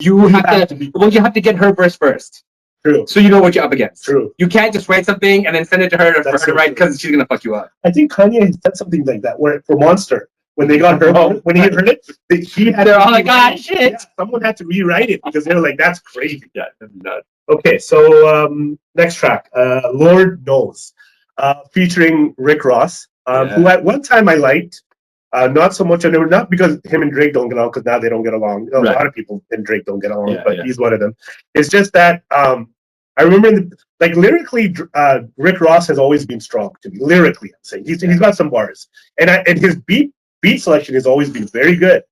you have to get her verse first. True. So you know what you're up against. True. You can't just write something and then send it to her for her to write because she's gonna fuck you up. I think Kanye said something like that where for Monster, when they got her when he heard it, they're all like, ah, shit. Yeah, someone had to rewrite it because they were like, that's crazy. Yeah, that's nuts. Okay, so next track, Lord Knows, featuring Rick Ross, who at one time I liked. Not so much, not because him and Drake don't get along, because now they don't get along. A lot of people and Drake don't get along, but he's one of them. It's just that I remember, lyrically, Rick Ross has always been strong to me. Lyrically, I'm saying he's got some bars, and his beat selection has always been very good.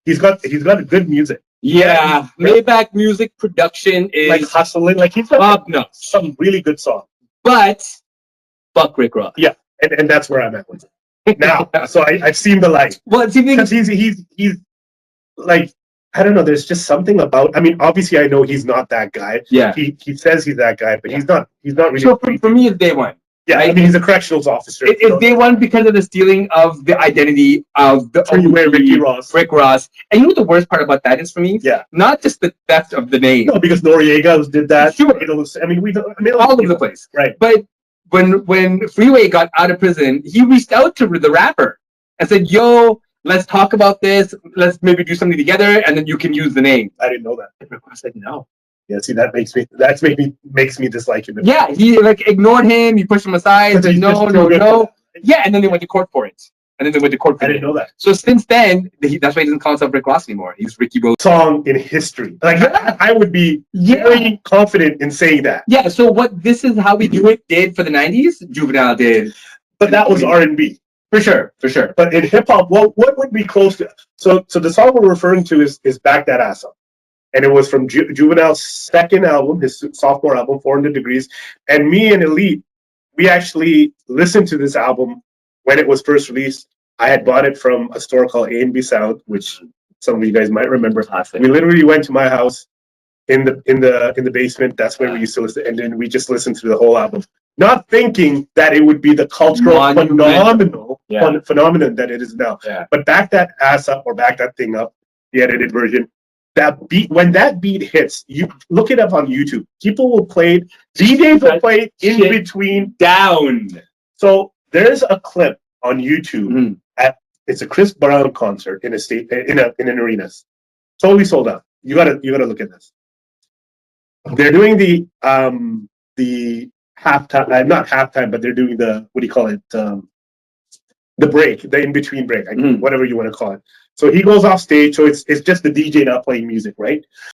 He's got a good music. Yeah, Maybach music production is like hustling. Like he's got some really good songs. But fuck Rick Ross. Yeah, and that's where I'm at with it now. So I've seen the light. Well, because he's like, I don't know. There's just something about. I mean, obviously, I know he's not that guy. Yeah, he says he's that guy, but he's not. He's not really. So for me, it's day one. Yeah, right? I mean, he's a corrections officer. It's day one because of the stealing of the identity of the Rick Ross. And you know what the worst part about that is for me? Yeah, not just the theft of the name. No, because Noriega did that. Sure. I mean, all over the place. Right. But when Freeway got out of prison, he reached out to the rapper and said, "Yo, let's talk about this. Let's maybe do something together, and then you can use the name." I didn't know that. I said no. Yeah, see, that makes me dislike him. Yeah, he ignored him. He pushed him aside. Said, no. Yeah, and then they went to court for it. I didn't know that. So since then, that's why he doesn't call himself Rick Ross anymore. He's Ricky Bo. Song in history. Like I would be very confident in saying that. Yeah. So what This Is How We Do It did for the '90s, Juvenile did. But that was R&B. For sure. But in hip hop, what would be close to? So the song we're referring to is "Back That Ass Up," and it was from Juvenile's second album, his sophomore album, 400 Degrees. And me and Elite, we actually listened to this album when it was first released. I had bought it from a store called A&B Sound, which some of you guys might remember. We literally went to my house in the basement. That's where we used to listen, and then we just listened to the whole album, not thinking that it would be the cultural phenomenon that it is now. Yeah. But Back That Ass Up, or Back That Thing Up, the edited version. That beat, when that beat hits, you look it up on YouTube. People will play it. DJs will play it in between. Down. So there's a clip on YouTube it's a Chris Brown concert in an arena, totally sold out. You gotta look at this. They're doing the halftime, not halftime, but they're doing the, what do you call it? The break, the in between break, whatever you want to call it. So he goes off stage. So it's just the DJ not playing music, right?